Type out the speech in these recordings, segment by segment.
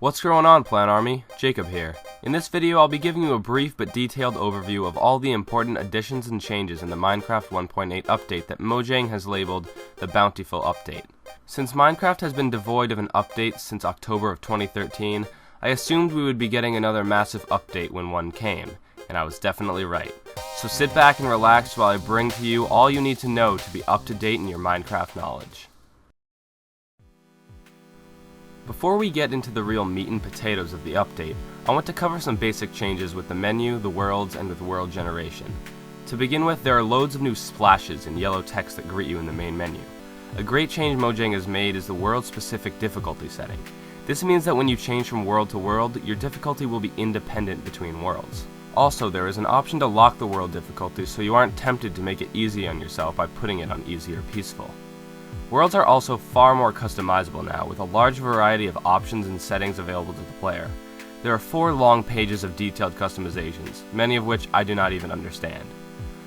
What's going on, Plant Army? Jacob here. In this video, I'll be giving you a brief but detailed overview of all the important additions and changes in the Minecraft 1.8 update that Mojang has labeled the Bountiful update. Since Minecraft has been devoid of an update since October of 2013, I assumed we would be getting another massive update when one came, and I was definitely right. So sit back and relax while I bring to you all you need to know to be up to date in your Minecraft knowledge. Before we get into the real meat and potatoes of the update, I want to cover some basic changes with the menu, the worlds, and with world generation. To begin with, there are loads of new splashes and yellow text that greet you in the main menu. A great change Mojang has made is the world-specific difficulty setting. This means that when you change from world to world, your difficulty will be independent between worlds. Also, there is an option to lock the world difficulty so you aren't tempted to make it easy on yourself by putting it on easy or peaceful. Worlds are also far more customizable now, with a large variety of options and settings available to the player. There are 4 long pages of detailed customizations, many of which I do not even understand.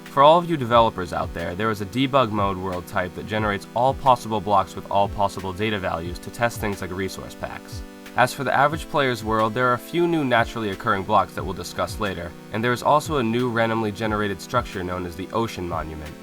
For all of you developers out there, there is a debug mode world type that generates all possible blocks with all possible data values to test things like resource packs. As for the average player's world, there are a few new naturally occurring blocks that we'll discuss later, and there is also a new randomly generated structure known as the Ocean Monument.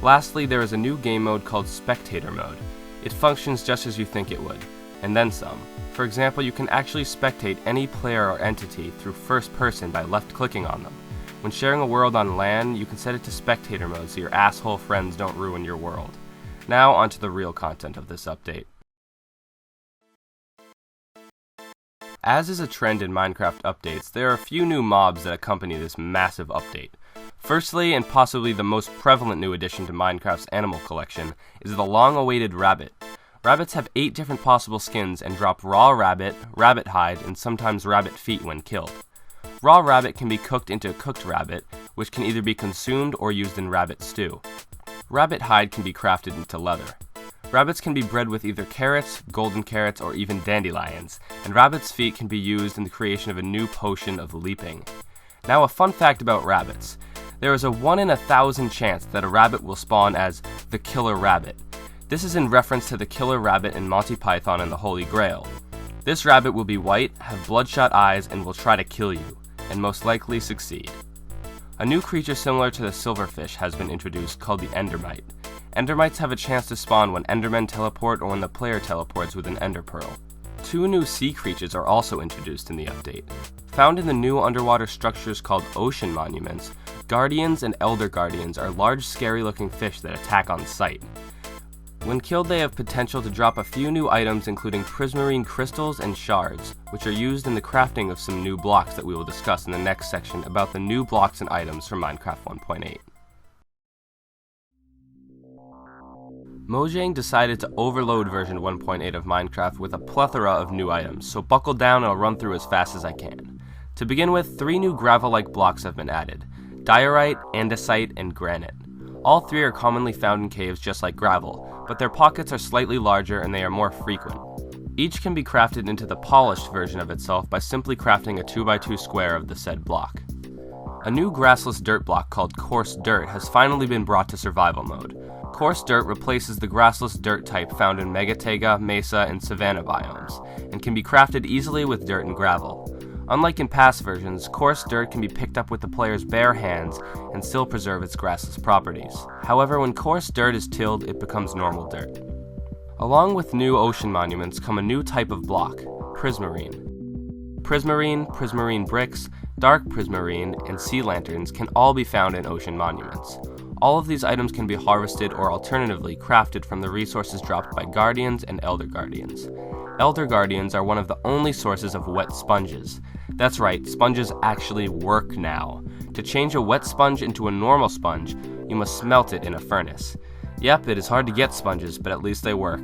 Lastly, there is a new game mode called Spectator Mode. It functions just as you think it would, and then some. For example, you can actually spectate any player or entity through first person by left-clicking on them. When sharing a world on LAN, you can set it to Spectator Mode so your asshole friends don't ruin your world. Now onto the real content of this update. As is a trend in Minecraft updates, there are a few new mobs that accompany this massive update. Firstly, and possibly the most prevalent new addition to Minecraft's animal collection, is the long-awaited rabbit. Rabbits have 8 different possible skins and drop raw rabbit, rabbit hide, and sometimes rabbit feet when killed. Raw rabbit can be cooked into cooked rabbit, which can either be consumed or used in rabbit stew. Rabbit hide can be crafted into leather. Rabbits can be bred with either carrots, golden carrots, or even dandelions, and rabbit's feet can be used in the creation of a new potion of leaping. Now, a fun fact about rabbits. There is a 1 in 1,000 chance that a rabbit will spawn as the Killer Rabbit. This is in reference to the Killer Rabbit in Monty Python and the Holy Grail. This rabbit will be white, have bloodshot eyes, and will try to kill you, and most likely succeed. A new creature similar to the silverfish has been introduced called the Endermite. Endermites have a chance to spawn when Endermen teleport or when the player teleports with an Ender Pearl. 2 new sea creatures are also introduced in the update. Found in the new underwater structures called Ocean Monuments, Guardians and Elder Guardians are large, scary-looking fish that attack on sight. When killed, they have potential to drop a few new items including prismarine crystals and shards, which are used in the crafting of some new blocks that we will discuss in the next section about the new blocks and items from Minecraft 1.8. Mojang decided to overload version 1.8 of Minecraft with a plethora of new items, so buckle down and I'll run through as fast as I can. To begin with, 3 new gravel-like blocks have been added: diorite, andesite, and granite. All 3 are commonly found in caves just like gravel, but their pockets are slightly larger and they are more frequent. Each can be crafted into the polished version of itself by simply crafting a 2x2 square of the said block. A new grassless dirt block called Coarse Dirt has finally been brought to survival mode. Coarse Dirt replaces the grassless dirt type found in Megataiga, Mesa, and Savanna biomes, and can be crafted easily with dirt and gravel. Unlike in past versions, Coarse Dirt can be picked up with the player's bare hands and still preserve its grassless properties. However, when Coarse Dirt is tilled, it becomes normal dirt. Along with new ocean monuments come a new type of block, prismarine. Prismarine bricks, dark prismarine, and sea lanterns can all be found in ocean monuments. All of these items can be harvested or alternatively crafted from the resources dropped by Guardians and Elder Guardians. Elder Guardians are one of the only sources of wet sponges. That's right, sponges actually work now. To change a wet sponge into a normal sponge, you must smelt it in a furnace. Yep, it is hard to get sponges, but at least they work.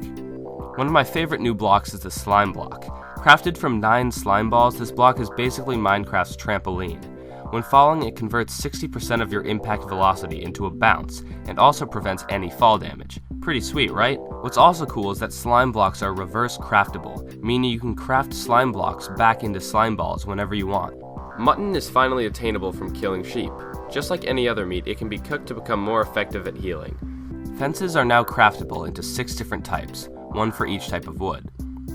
One of my favorite new blocks is the slime block. Crafted from 9 slime balls, this block is basically Minecraft's trampoline. When falling, it converts 60% of your impact velocity into a bounce, and also prevents any fall damage. Pretty sweet, right? What's also cool is that slime blocks are reverse craftable, meaning you can craft slime blocks back into slime balls whenever you want. Mutton is finally attainable from killing sheep. Just like any other meat, it can be cooked to become more effective at healing. Fences are now craftable into 6 different types, 1 for each type of wood.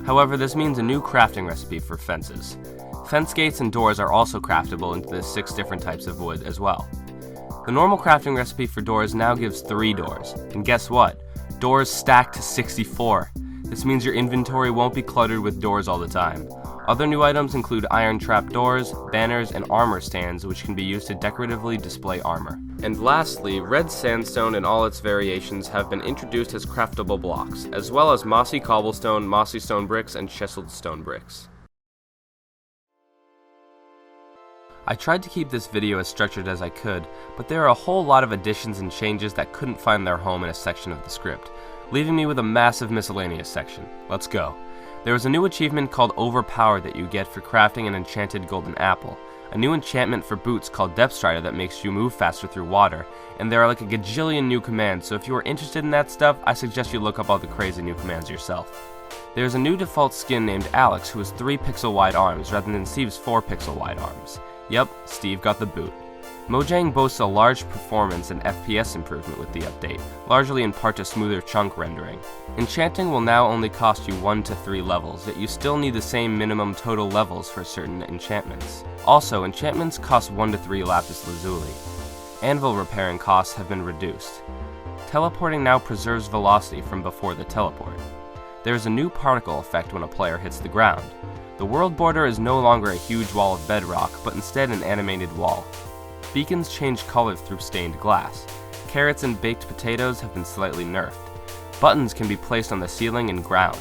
However, this means a new crafting recipe for fences. Fence gates and doors are also craftable into the 6 different types of wood as well. The normal crafting recipe for doors now gives 3 doors, and guess what? Doors stack to 64. This means your inventory won't be cluttered with doors all the time. Other new items include iron trap doors, banners, and armor stands, which can be used to decoratively display armor. And lastly, red sandstone and all its variations have been introduced as craftable blocks, as well as mossy cobblestone, mossy stone bricks, and chiseled stone bricks. I tried to keep this video as structured as I could, but there are a whole lot of additions and changes that couldn't find their home in a section of the script, leaving me with a massive miscellaneous section. Let's go. There is a new achievement called Overpower that you get for crafting an enchanted golden apple, a new enchantment for boots called Depth Strider that makes you move faster through water, and there are like a gajillion new commands, so if you are interested in that stuff, I suggest you look up all the crazy new commands yourself. There is a new default skin named Alex who has 3 pixel wide arms rather than Steve's 4 pixel wide arms. Yep, Steve got the boot. Mojang boasts a large performance and FPS improvement with the update, largely in part to smoother chunk rendering. Enchanting will now only cost you 1 to 3 levels, yet you still need the same minimum total levels for certain enchantments. Also, enchantments cost 1 to 3 lapis lazuli. Anvil repairing costs have been reduced. Teleporting now preserves velocity from before the teleport. There is a new particle effect when a player hits the ground. The world border is no longer a huge wall of bedrock, but instead an animated wall. Beacons change color through stained glass. Carrots and baked potatoes have been slightly nerfed. Buttons can be placed on the ceiling and ground.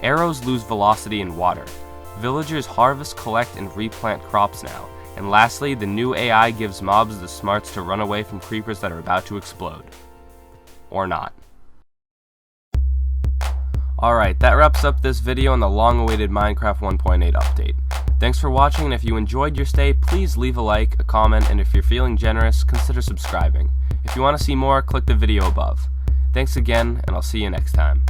Arrows lose velocity in water. Villagers harvest, collect, and replant crops now. And lastly, the new AI gives mobs the smarts to run away from creepers that are about to explode. Or not. Alright, that wraps up this video on the long-awaited Minecraft 1.8 update. Thanks for watching, and if you enjoyed your stay, please leave a like, a comment, and if you're feeling generous, consider subscribing. If you want to see more, click the video above. Thanks again, and I'll see you next time.